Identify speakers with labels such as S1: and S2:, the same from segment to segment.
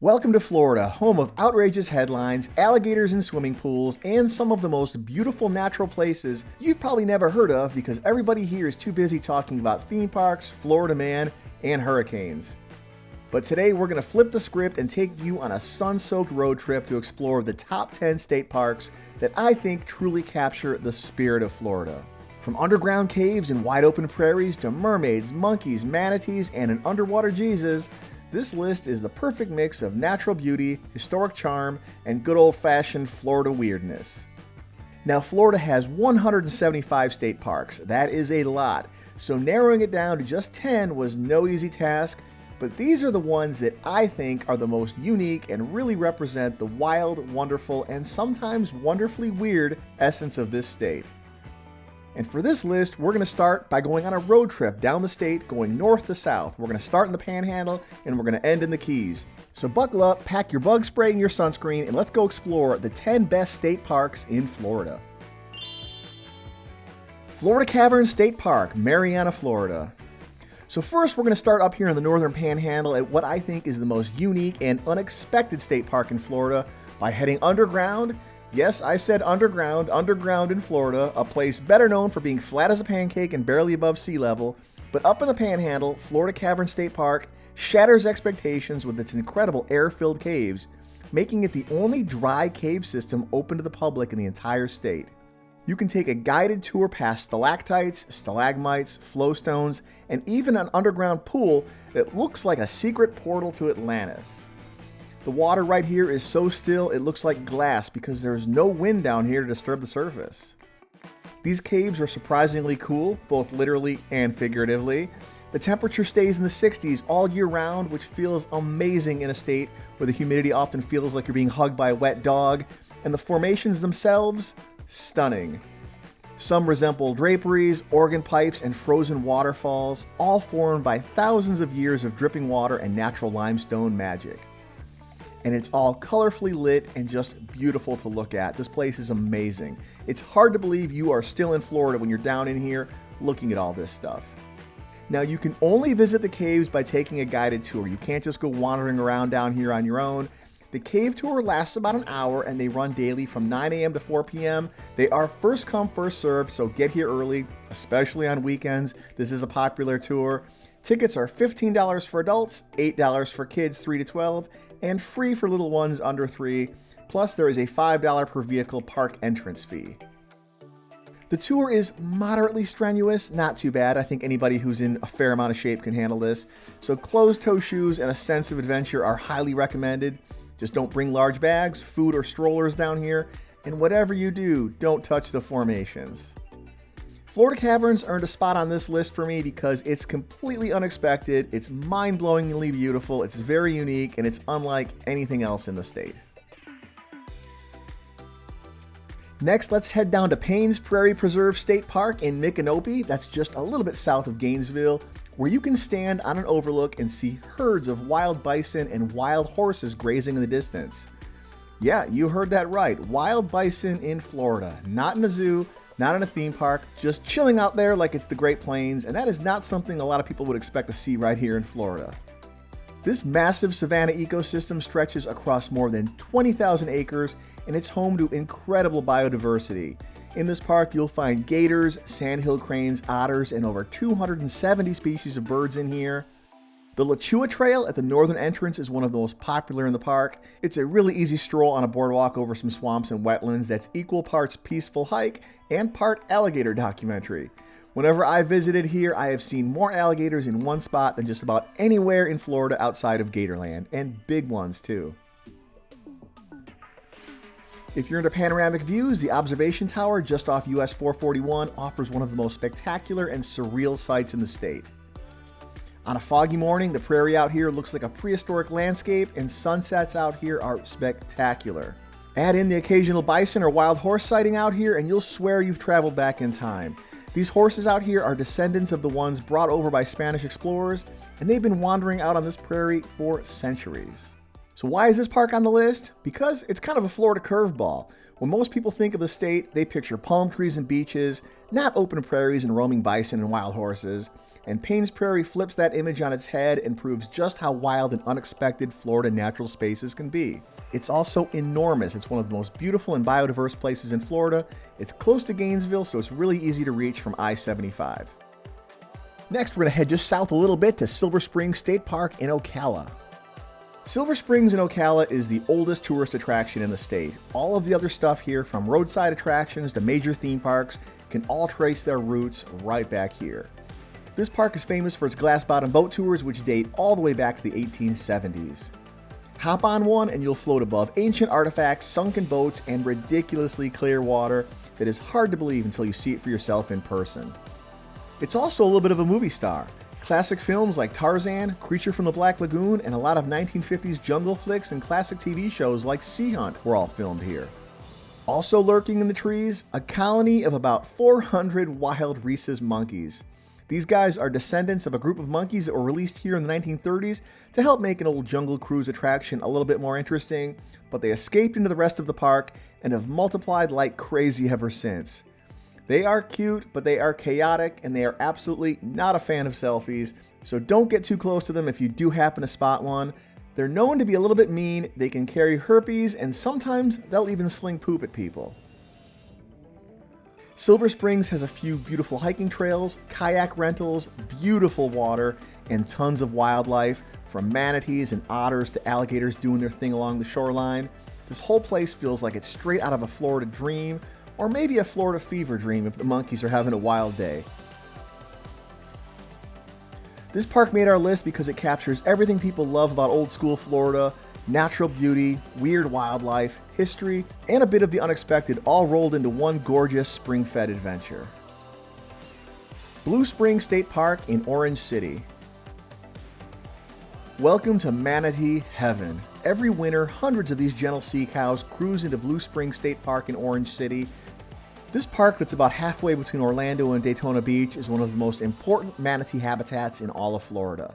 S1: Welcome to Florida, home of outrageous headlines, alligators in swimming pools, and some of the most beautiful natural places you've probably never heard of because everybody here is too busy talking about theme parks, Florida man, and hurricanes. But today we're going to flip the script and take you on a sun-soaked road trip to explore the top 10 state parks that I think truly capture the spirit of Florida. From underground caves and wide open prairies to mermaids, monkeys, manatees, and an underwater Jesus, this list is the perfect mix of natural beauty, historic charm, and good old-fashioned Florida weirdness. Now, Florida has 175 state parks. That is a lot, so narrowing it down to just 10 was no easy task, but these are the ones that I think are the most unique and really represent the wild, wonderful, and sometimes wonderfully weird essence of this state. And for this list, we're going to start by going on a road trip down the state, going north to south. We're going to start in the Panhandle, and we're going to end in the Keys. So buckle up, pack your bug spray and your sunscreen, and let's go explore the 10 best state parks in Florida. Florida Caverns State Park, Marianna, Florida. So first, we're going to start up here in the northern Panhandle at what I think is the most unique and unexpected state park in Florida by heading underground. Yes, I said underground in Florida, a place better known for being flat as a pancake and barely above sea level. But up in the Panhandle, Florida Caverns State Park shatters expectations with its incredible air-filled caves, making it the only dry cave system open to the public in the entire state. You can take a guided tour past stalactites, stalagmites, flowstones, and even an underground pool that looks like a secret portal to Atlantis. The water right here is so still it looks like glass because there's no wind down here to disturb the surface. These caves are surprisingly cool, both literally and figuratively. The temperature stays in the 60s all year round, which feels amazing in a state where the humidity often feels like you're being hugged by a wet dog, and the formations themselves, stunning. Some resemble draperies, organ pipes, and frozen waterfalls, all formed by thousands of years of dripping water and natural limestone magic. And it's all colorfully lit and just beautiful to look at. This place is amazing. It's hard to believe you are still in Florida when you're down in here looking at all this stuff. Now, you can only visit the caves by taking a guided tour. You can't just go wandering around down here on your own. The cave tour lasts about an hour and they run daily from 9 a.m. to 4 p.m. They are first come, first served, so get here early, especially on weekends. This is a popular tour. Tickets are $15 for adults, $8 for kids 3 to 12, and free for little ones under 3, plus there is a $5 per vehicle park entrance fee. The tour is moderately strenuous, not too bad. I think anybody who's in a fair amount of shape can handle this. So closed-toe shoes and a sense of adventure are highly recommended. Just don't bring large bags, food, or strollers down here, and whatever you do, don't touch the formations. Florida Caverns earned a spot on this list for me because it's completely unexpected, it's mind-blowingly beautiful, it's very unique, and it's unlike anything else in the state. Next, let's head down to Paynes Prairie Preserve State Park in Myakka, that's just a little bit south of Gainesville, where you can stand on an overlook and see herds of wild bison and wild horses grazing in the distance. Yeah, you heard that right, wild bison in Florida, not in a zoo, not in a theme park, just chilling out there like it's the Great Plains, and that is not something a lot of people would expect to see right here in Florida. This massive savanna ecosystem stretches across more than 20,000 acres, and it's home to incredible biodiversity. In this park, you'll find gators, sandhill cranes, otters, and over 270 species of birds in here. The Wachee Trail at the northern entrance is one of the most popular in the park. It's a really easy stroll on a boardwalk over some swamps and wetlands that's equal parts peaceful hike and part alligator documentary. Whenever I visited here, I have seen more alligators in one spot than just about anywhere in Florida outside of Gatorland, and big ones too. If you're into panoramic views, the observation tower just off US 441 offers one of the most spectacular and surreal sights in the state. On a foggy morning, the prairie out here looks like a prehistoric landscape, and sunsets out here are spectacular. Add in the occasional bison or wild horse sighting out here, and you'll swear you've traveled back in time. These horses out here are descendants of the ones brought over by Spanish explorers, and they've been wandering out on this prairie for centuries. So why is this park on the list? Because it's kind of a Florida curveball. When most people think of the state, they picture palm trees and beaches, not open prairies and roaming bison and wild horses. And Paynes Prairie flips that image on its head and proves just how wild and unexpected Florida natural spaces can be. It's also enormous. It's one of the most beautiful and biodiverse places in Florida. It's close to Gainesville, so it's really easy to reach from I-75. Next, we're going to head just south a little bit to Silver Springs State Park in Ocala. Silver Springs in Ocala is the oldest tourist attraction in the state. All of the other stuff here, from roadside attractions to major theme parks, can all trace their roots right back here. This park is famous for its glass-bottom boat tours, which date all the way back to the 1870s. Hop on one and you'll float above ancient artifacts, sunken boats, and ridiculously clear water that is hard to believe until you see it for yourself in person. It's also a little bit of a movie star. Classic films like Tarzan, Creature from the Black Lagoon, and a lot of 1950s jungle flicks and classic TV shows like Sea Hunt were all filmed here. Also lurking in the trees, a colony of about 400 wild rhesus monkeys. These guys are descendants of a group of monkeys that were released here in the 1930s to help make an old jungle cruise attraction a little bit more interesting, but they escaped into the rest of the park and have multiplied like crazy ever since. They are cute, but they are chaotic, and they are absolutely not a fan of selfies, so don't get too close to them if you do happen to spot one. They're known to be a little bit mean, they can carry herpes, and sometimes they'll even sling poop at people. Silver Springs has a few beautiful hiking trails, kayak rentals, beautiful water, and tons of wildlife, from manatees and otters to alligators doing their thing along the shoreline. This whole place feels like it's straight out of a Florida dream, or maybe a Florida fever dream if the monkeys are having a wild day. This park made our list because it captures everything people love about old school Florida: natural beauty, weird wildlife, history, and a bit of the unexpected, all rolled into one gorgeous spring-fed adventure. Blue Springs State Park in Orange City. Welcome to manatee heaven. Every winter, hundreds of these gentle sea cows cruise into Blue Springs State Park in Orange City. This park, that's about halfway between Orlando and Daytona Beach, is one of the most important manatee habitats in all of Florida.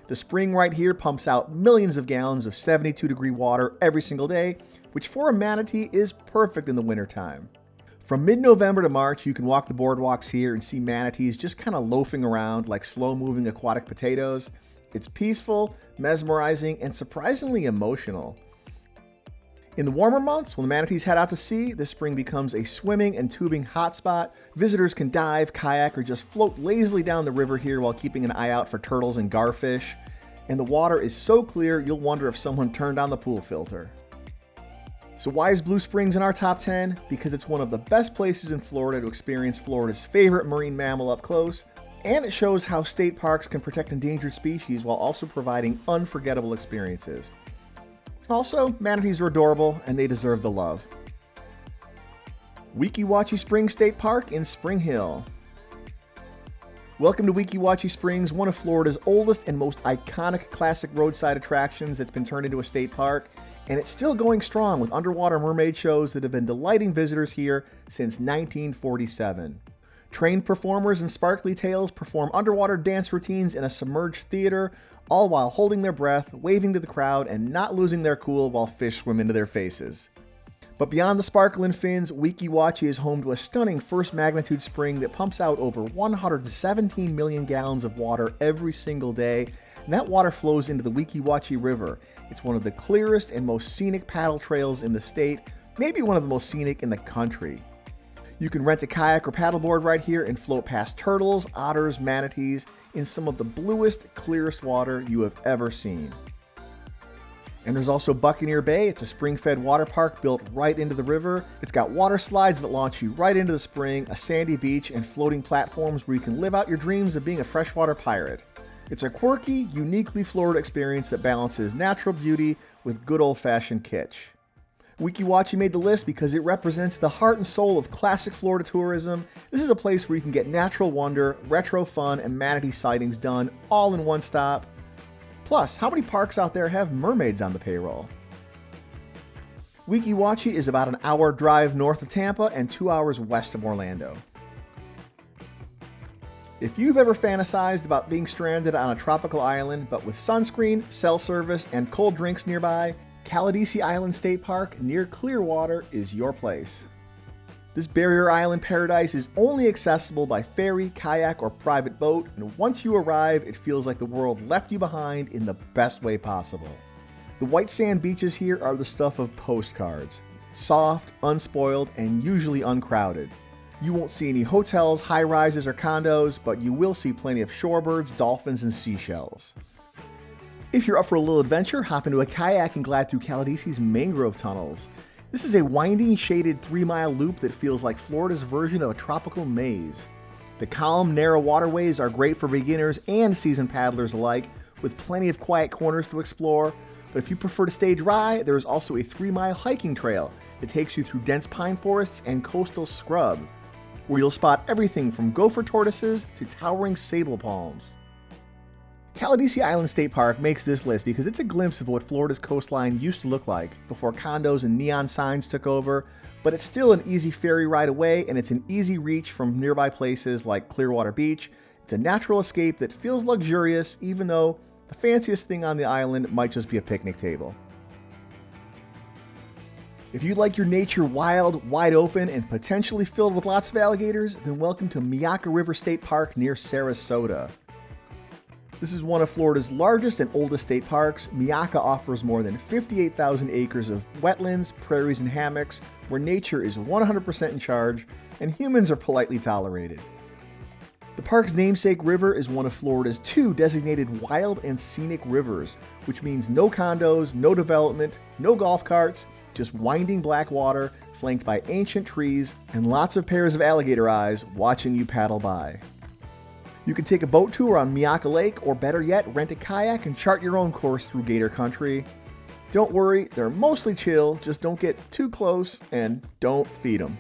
S1: The spring right here pumps out millions of gallons of 72-degree water every single day, which for a manatee is perfect in the wintertime. From mid-November to March, you can walk the boardwalks here and see manatees just kind of loafing around like slow-moving aquatic potatoes. It's peaceful, mesmerizing, and surprisingly emotional. In the warmer months, when the manatees head out to sea, this spring becomes a swimming and tubing hotspot. Visitors can dive, kayak, or just float lazily down the river here while keeping an eye out for turtles and garfish. And the water is so clear, you'll wonder if someone turned on the pool filter. So why is Blue Springs in our top 10? Because it's one of the best places in Florida to experience Florida's favorite marine mammal up close, and it shows how state parks can protect endangered species while also providing unforgettable experiences. Also, manatees are adorable, and they deserve the love. Wachee Springs State Park in Spring Hill. Welcome to Wachee Springs, one of Florida's oldest and most iconic classic roadside attractions that's been turned into a state park, and it's still going strong with underwater mermaid shows that have been delighting visitors here since 1947. Trained performers in sparkly tails perform underwater dance routines in a submerged theater, all while holding their breath, waving to the crowd, and not losing their cool while fish swim into their faces. But beyond the sparkle and fins, Wachee is home to a stunning first magnitude spring that pumps out over 117 million gallons of water every single day, and that water flows into the Wachee River. It's one of the clearest and most scenic paddle trails in the state, maybe one of the most scenic in the country. You can rent a kayak or paddleboard right here and float past turtles, otters, manatees in some of the bluest, clearest water you have ever seen. And there's also Buccaneer Bay. It's a spring-fed water park built right into the river. It's got water slides that launch you right into the spring, a sandy beach, and floating platforms where you can live out your dreams of being a freshwater pirate. It's a quirky, uniquely Florida experience that balances natural beauty with good old-fashioned kitsch. Wachee made the list because it represents the heart and soul of classic Florida tourism. This is a place where you can get natural wonder, retro fun, and manatee sightings done all in one stop. Plus, how many parks out there have mermaids on the payroll? Wachee is about an hour drive north of Tampa and 2 hours west of Orlando. If you've ever fantasized about being stranded on a tropical island but with sunscreen, cell service, and cold drinks nearby, Caladesi Island State Park near Clearwater is your place. This barrier island paradise is only accessible by ferry, kayak, or private boat, and once you arrive, it feels like the world left you behind in the best way possible. The white sand beaches here are the stuff of postcards. Soft, unspoiled, and usually uncrowded. You won't see any hotels, high-rises, or condos, but you will see plenty of shorebirds, dolphins, and seashells. If you're up for a little adventure, hop into a kayak and glide through Caladesi's mangrove tunnels. This is a winding, shaded 3-mile loop that feels like Florida's version of a tropical maze. The calm, narrow waterways are great for beginners and seasoned paddlers alike, with plenty of quiet corners to explore. But if you prefer to stay dry, there is also a 3-mile hiking trail that takes you through dense pine forests and coastal scrub, where you'll spot everything from gopher tortoises to towering sable palms. Caladesi Island State Park makes this list because it's a glimpse of what Florida's coastline used to look like before condos and neon signs took over, but it's still an easy ferry ride away, and it's an easy reach from nearby places like Clearwater Beach. It's a natural escape that feels luxurious, even though the fanciest thing on the island might just be a picnic table. If you like your nature wild, wide open, and potentially filled with lots of alligators, then welcome to Myakka River State Park near Sarasota. This is one of Florida's largest and oldest state parks. Myakka offers more than 58,000 acres of wetlands, prairies, and hammocks, where nature is 100% in charge and humans are politely tolerated. The park's namesake river is one of Florida's 2 designated wild and scenic rivers, which means no condos, no development, no golf carts, just winding black water flanked by ancient trees and lots of pairs of alligator eyes watching you paddle by. You can take a boat tour on Myakka Lake, or better yet, rent a kayak and chart your own course through gator country. Don't worry, they're mostly chill, just don't get too close and don't feed them.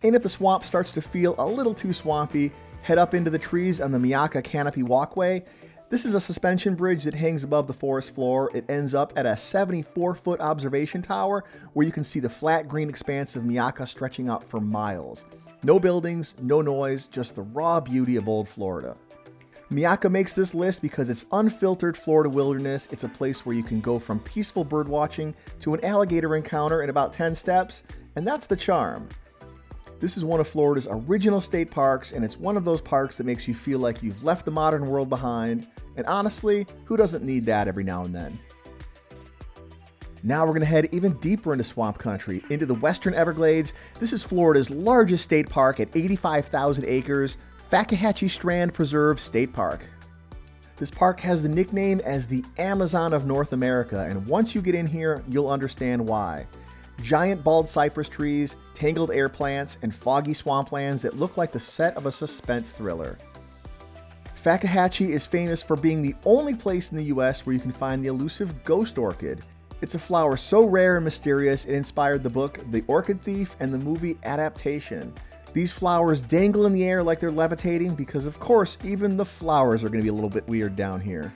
S1: And if the swamp starts to feel a little too swampy, head up into the trees on the Myakka Canopy Walkway. This is a suspension bridge that hangs above the forest floor. It ends up at a 74-foot observation tower where you can see the flat green expanse of Myakka stretching out for miles. No buildings, no noise, just the raw beauty of old Florida. Myakka makes this list because it's unfiltered Florida wilderness. It's a place where you can go from peaceful bird watching to an alligator encounter in about 10 steps, and that's the charm. This is one of Florida's original state parks, and it's one of those parks that makes you feel like you've left the modern world behind, and honestly, who doesn't need that every now and then? Now we're going to head even deeper into swamp country, into the Western Everglades. This is Florida's largest state park at 85,000 acres, Fakahatchee Strand Preserve State Park. This park has the nickname as the Amazon of North America, and once you get in here, you'll understand why. Giant bald cypress trees, tangled air plants, and foggy swamplands that look like the set of a suspense thriller. Fakahatchee is famous for being the only place in the US where you can find the elusive ghost orchid. It's a flower so rare and mysterious it inspired the book The Orchid Thief and the movie adaptation. These flowers dangle in the air like they're levitating because, of course, even the flowers are going to be a little bit weird down here.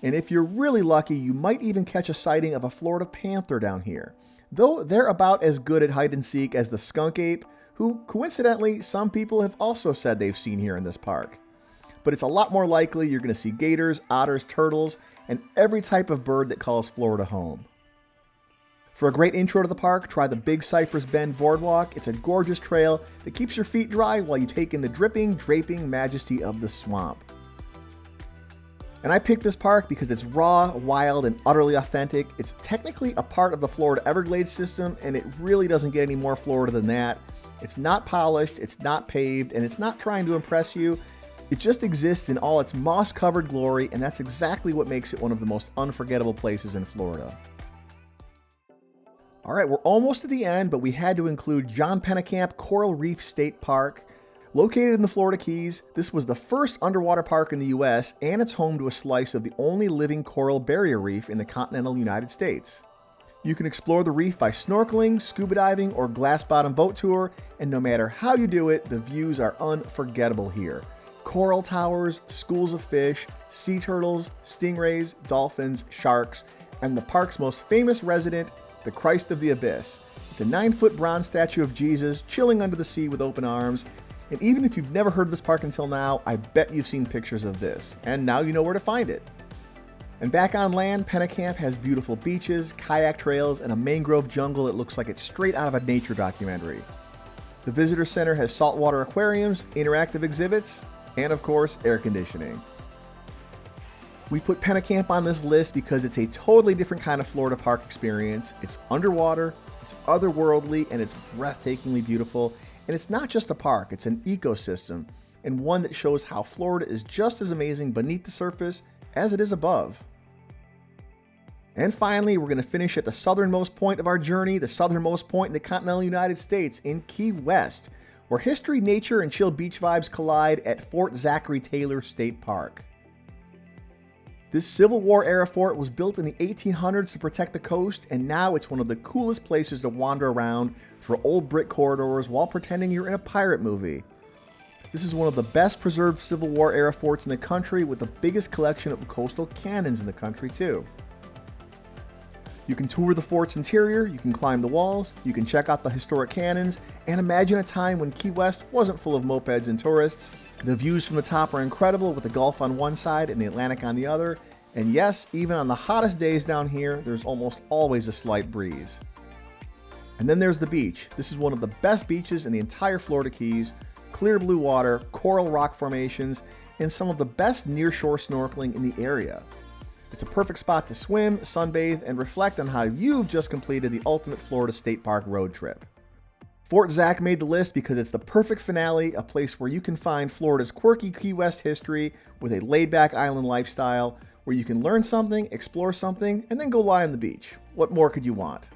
S1: And if you're really lucky, you might even catch a sighting of a Florida panther down here. Though they're about as good at hide and seek as the skunk ape, who, coincidentally, some people have also said they've seen here in this park. But it's a lot more likely you're going to see gators, otters, turtles, and every type of bird that calls Florida home. For a great intro to the park, try the Big Cypress Bend Boardwalk. It's a gorgeous trail that keeps your feet dry while you take in the dripping, draping majesty of the swamp. And I picked this park because it's raw, wild, and utterly authentic. It's technically a part of the Florida Everglades system, and it really doesn't get any more Florida than that. It's not polished, it's not paved, and it's not trying to impress you. It just exists in all its moss-covered glory, and that's exactly what makes it one of the most unforgettable places in Florida. All right, we're almost at the end, but we had to include John Pennekamp Coral Reef State Park. Located in the Florida Keys, this was the first underwater park in the US, and it's home to a slice of the only living coral barrier reef in the continental United States. You can explore the reef by snorkeling, scuba diving, or glass-bottom boat tour, and no matter how you do it, the views are unforgettable here. Coral towers, schools of fish, sea turtles, stingrays, dolphins, sharks, and the park's most famous resident, the Christ of the Abyss. It's a 9-foot bronze statue of Jesus chilling under the sea with open arms. And even if you've never heard of this park until now, I bet you've seen pictures of this, and now you know where to find it. And back on land, Pennekamp has beautiful beaches, kayak trails, and a mangrove jungle that looks like it's straight out of a nature documentary. The visitor center has saltwater aquariums, interactive exhibits, and of course, air conditioning. We put Pennekamp on this list because it's a totally different kind of Florida park experience. It's underwater, it's otherworldly, and it's breathtakingly beautiful. And it's not just a park, it's an ecosystem, and one that shows how Florida is just as amazing beneath the surface as it is above. And finally, we're going to finish at the southernmost point of our journey, the southernmost point in the continental United States, in Key West, where history, nature, and chill beach vibes collide at Fort Zachary Taylor State Park. This Civil War era fort was built in the 1800s to protect the coast, and now it's one of the coolest places to wander around through old brick corridors while pretending you're in a pirate movie. This is one of the best preserved Civil War era forts in the country, with the biggest collection of coastal cannons in the country too. You can tour the fort's interior, you can climb the walls, you can check out the historic cannons, and imagine a time when Key West wasn't full of mopeds and tourists. The views from the top are incredible, with the Gulf on one side and the Atlantic on the other. And yes, even on the hottest days down here, there's almost always a slight breeze. And then there's the beach. This is one of the best beaches in the entire Florida Keys. Clear blue water, coral rock formations, and some of the best near-shore snorkeling in the area. It's a perfect spot to swim, sunbathe, and reflect on how you've just completed the ultimate Florida State Park road trip. Fort Zach made the list because it's the perfect finale, a place where you can find Florida's quirky Key West history with a laid-back island lifestyle, where you can learn something, explore something, and then go lie on the beach. What more could you want?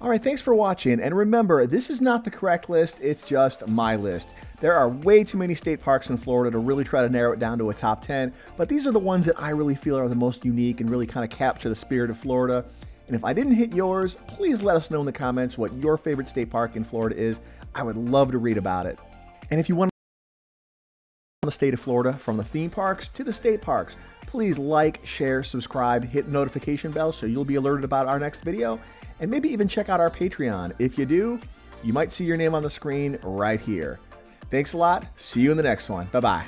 S1: Alright, thanks for watching, and remember, this is not the correct list, it's just my list. There are way too many state parks in Florida to really try to narrow it down to a top 10, but these are the ones that I really feel are the most unique and really kind of capture the spirit of Florida. And if I didn't hit yours, please let us know in the comments what your favorite state park in Florida is. I would love to read about it. And if you want the state of Florida, from the theme parks to the state parks, please like, share, subscribe, hit the notification bell so you'll be alerted about our next video, and maybe even check out our Patreon. If you do, you might see your name on the screen right here. Thanks a lot. See you in the next one. Bye-bye.